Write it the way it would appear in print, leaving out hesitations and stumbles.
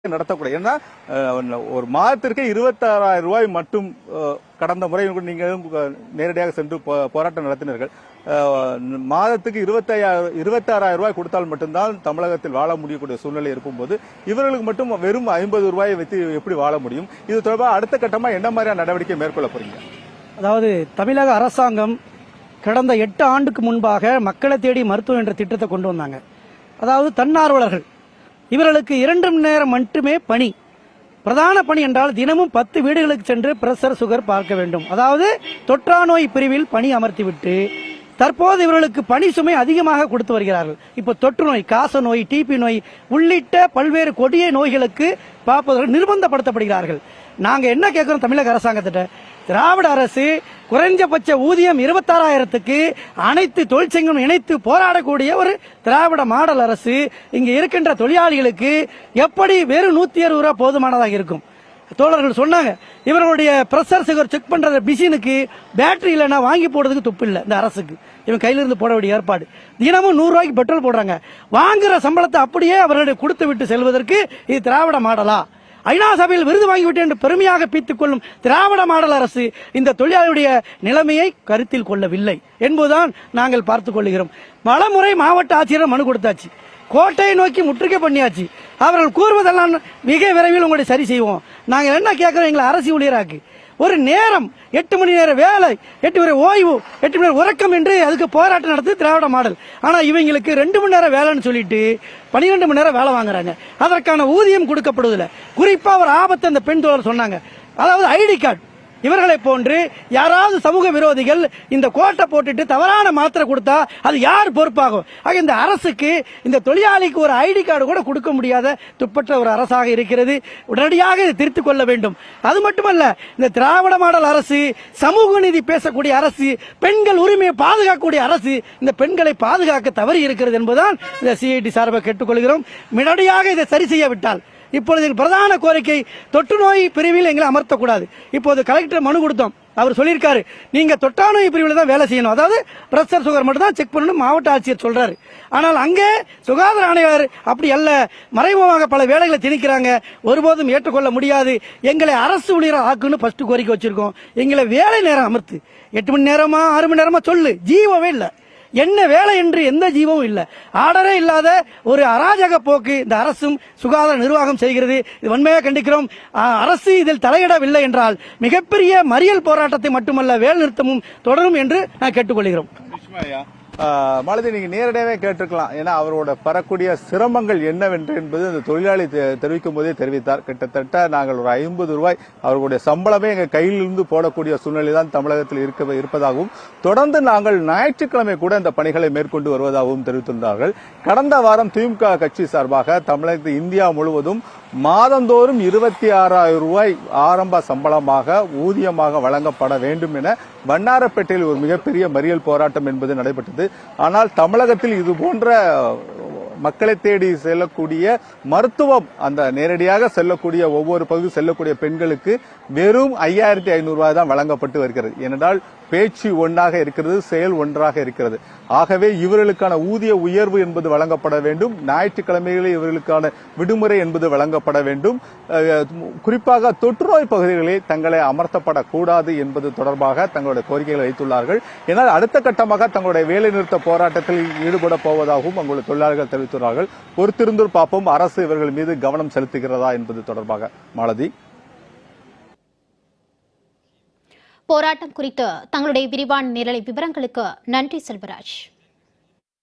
நடத்தக்கூடாது. ஏன்னா ஒரு மாதத்திற்கு 26,000 ரூபாய் மட்டும் கடந்த முறை நீங்க நேரடியாக சென்று போராட்டம் நடத்தினீர்கள். மாதத்துக்கு 26,000 ரூபாய் கொடுத்தால் மட்டும்தான் தமிழகத்தில் வாழ முடியக்கூடிய சூழ்நிலை இருக்கும்போது இவர்களுக்கு மட்டும் வெறும் 50 ரூபாயை வைத்து எப்படி வாழ முடியும்? இது தொடர்பாக அடுத்த கட்டமா என்ன மாதிரியான நடவடிக்கை மேற்கொள்ள போறீங்க? அதாவது தமிழக அரசாங்கம் கடந்த 8 ஆண்டுக்கு முன்பாக மக்களை தேடி மருத்துவம் என்ற திட்டத்தை கொண்டு வந்தாங்க. அதாவது தன்னார்வலர்கள் இவர்களுக்கு 2 மணி நேரம் மட்டுமே பணி. பிரதான பணி என்றால் தினமும் 10 வீடுகளுக்கு சென்று பிரஷர் சுகர் பார்க்க வேண்டும். அதாவது தொற்றா நோய் பிரிவில் பணி அமர்த்திவிட்டு தற்போது இவர்களுக்கு பணி சுமை அதிகமாக கொடுத்து வருகிறார்கள். இப்போ தொற்று நோய், காச நோய், டிபி நோய் உள்ளிட்ட பல்வேறு கொடிய நோய்களுக்கு பார்ப்பதற்கு நிர்பந்தப்படுத்தப்படுகிறார்கள். நாங்க என்ன கேட்கிறோம் தமிழக அரசாங்கத்திட்ட, திராவிட அரசு குறைஞ்சபட்ச ஊதியம் 26,000க்கு அனைத்து தொழிற்சங்கம் இணைத்து போராடக்கூடிய ஒரு திராவிட மாடல் அரசு இங்க இருக்கின்ற தொழிலாளிகளுக்கு எப்படி வெறும் 160 ரூபாய் போதுமானதாக இருக்கும்? தோழர்கள் சொன்னாங்க, இவர்களுடைய பிரஷர் சுகர் செக் பண்ற மிஷினுக்கு பேட்டரி இல்லைன்னா வாங்கி போடுறதுக்கு துப்பு இல்லை இந்த அரசுக்கு. இவன் கையில இருந்து போட வேண்டிய ஏற்பாடு. தினமும் 100 ரூபாய்க்கு பெட்ரோல் போடுறாங்க. வாங்குற சம்பளத்தை அப்படியே அவர்களுடைய கொடுத்து விட்டு செல்வதற்கு இது திராவிட மாடலா? ஐநா சபையில் விருது வாங்கிவிட்டு என்று பெருமையாக பீத்துக் கொள்ளும் திராவிட மாடல் அரசு இந்த தொழிலாளியுடைய நிலைமையை கருத்தில் கொள்ளவில்லை என்பதுதான் நாங்கள் பார்த்துக் கொள்கிறோம். பலமுறை மாவட்ட ஆட்சியர் மனு கொடுத்தாச்சு, கோட்டையை நோக்கி முற்றுகை பண்ணியாச்சு. அவர்கள் கூறுவதெல்லாம் மிக விரைவில் உங்களை சரி செய்வோம். நாங்கள் என்ன கேட்கிறோம், எங்களை அரசு ஊழியராக்கு ஒரு நேரம் 8 மணி நேர வேலை, 8 மணி ஓய்வு, 8 மணி நேரம் உறக்கம் என்று அதுக்கு போராட்டம் நடத்து திராவிட மாடல். ஆனா இவங்களுக்கு 2 மணி நேரம் வேலைன்னு சொல்லிட்டு 12 மணி நேரம் வேலை வாங்குறாங்க. அதற்கான ஊதியம் கொடுக்கப்படுவதில்லை. குறிப்பா ஒரு ஆபத்து அந்த பெண் தோழர் சொன்னாங்க, அதாவது ஐடி கார்டு. இவர்களை போன்று யாராவது சமூக விரோதிகள் இந்த கோட்டை போட்டுட்டு தவறான மாத்திரை கொடுத்தா அது யார் பொறுப்பாகும்? ஆக இந்த அரசுக்கு இந்த தொழிலாளிக்கு ஒரு ஐடி கார்டு கூட கொடுக்க முடியாத துப்பற்ற ஒரு அரசாக இருக்கிறது. உடனடியாக இதை திருத்திக் கொள்ள வேண்டும். அது மட்டுமல்ல, இந்த திராவிட மாடல் அரசு சமூக நீதி பேசக்கூடிய அரசு, பெண்கள் உரிமையை பாதுகாக்கக்கூடிய அரசு இந்த பெண்களை பாதுகாக்க தவறி இருக்கிறது என்பதுதான் இந்த சிஐடி சார்பாக கேட்டுக்கொள்கிறோம். உடனடியாக இதை சரி செய்யவிட்டால், இப்பொழுது பிரதான கோரிக்கை தொற்று நோய் பிரிவில் எங்களை அமர்த்தக்கூடாது. இப்போது கலெக்டர் மனு கொடுத்தோம். அவர் சொல்லியிருக்காரு, நீங்க தொற்றா நோய் பிரிவில் தான் வேலை செய்யணும், அதாவது பிரஷர் சுகர் மட்டும் தான் செக் பண்ணணும் மாவட்ட ஆட்சியர் சொல்றாரு. ஆனால் அங்கே சுகாதார ஆணையர் அப்படி அல்ல, மறைமுகமாக பல வேலைகளை திணிக்கிறாங்க. ஒருபோதும் ஏற்றுக்கொள்ள முடியாது. எங்களை அரசு ஊழியர் ஆக்குன்னு ஃபர்ஸ்ட் கோரிக்கை வச்சிருக்கோம். எங்களை வேலை நேரம் அமர்த்து, 8 மணி நேரமா 6 மணி நேரமா சொல்லு, ஜீவமே இல்லை. என்ன வேலை என்று எந்த ஜீவமும் இல்லை. ஆர்டரே இல்லாத ஒரு அராஜக போக்கு இந்த அரசும் சுகாதார நிர்வாகம் செய்கிறது. இது வன்மையாக கண்டிக்கிறோம். அரசு இதில் தலையிடவில்லை என்றால் மிகப்பெரிய மறியல் போராட்டத்தை மட்டுமல்ல வேலை நிறுத்தமும் தொடரும் என்று நான் கேட்டுக்கொள்கிறோம். மாலதி, நீங்க நேரடியாவே கேட்டிருக்கலாம். ஏன்னா அவரோட பரக்கூடிய சிரமங்கள் என்னவென்று என்பது அந்த தொழிலாளி தெரிவிக்கும் போதே தெரிவித்தார். கிட்டத்தட்ட நாங்கள் ஒரு 50 ரூபாய் அவர்களுடைய சம்பளமே எங்க கையிலிருந்து போடக்கூடிய சூழ்நிலை தான் தமிழகத்தில் இருப்பதாகவும், தொடர்ந்து நாங்கள் ஞாயிற்றுக்கிழமை கூட இந்த பணிகளை மேற்கொண்டு வருவதாகவும் தெரிவித்திருந்தார்கள். கடந்த வாரம் திமுக கட்சி சார்பாக தமிழகத்தில் இந்தியா முழுவதும் மாதந்தோறும் 26,000 ரூபாய் ஆரம்ப சம்பளமாக ஊதியமாக வழங்கப்பட வேண்டும் என வண்ணாரப்பேட்டையில் ஒரு மிகப்பெரிய மறியல் போராட்டம் என்பது நடைபெற்றது. ஆனால் தமிழகத்தில் இது போன்ற மக்களை தேடி செல்லக்கூடிய மருத்துவம், அந்த நேரடியாக செல்லக்கூடிய ஒவ்வொரு பகுதி செல்லக்கூடிய பெண்களுக்கு வெறும் 5,500 ரூபாய் தான் வழங்கப்பட்டு வருகிறது. ஏனென்றால் பேச்சு ஒன்றாக இருக்கிறது, செயல் ஒன்றாக இருக்கிறது. ஆகவே இவர்களுக்கான ஊதிய உயர்வு என்பது வழங்கப்பட வேண்டும். ஞாயிற்றுக்கிழமைகளில் இவர்களுக்கான விடுமுறை என்பது வழங்கப்பட வேண்டும். குறிப்பாக தொற்றுநோய் பகுதிகளில் தங்களை அமர்த்தப்படக்கூடாது என்பது தொடர்பாக தங்களுடைய கோரிக்கைகளை வைத்துள்ளார்கள். ஏனால் அடுத்த கட்டமாக தங்களுடைய வேலைநிறுத்த போராட்டத்தில் ஈடுபட போவதாகவும் அங்குள்ள தொழிலாளர்கள் தெரிவித்துள்ளார்கள். பொறுத்திருந்து பார்ப்போம், அரசு இவர்கள் மீது கவனம் செலுத்துகிறதா என்பது தொடர்பாக. மாலதி, போராட்டம் குறித்து தங்களுடைய விரிவான நேரலை விவரங்களுக்கு நன்றி செல்வராஜ்.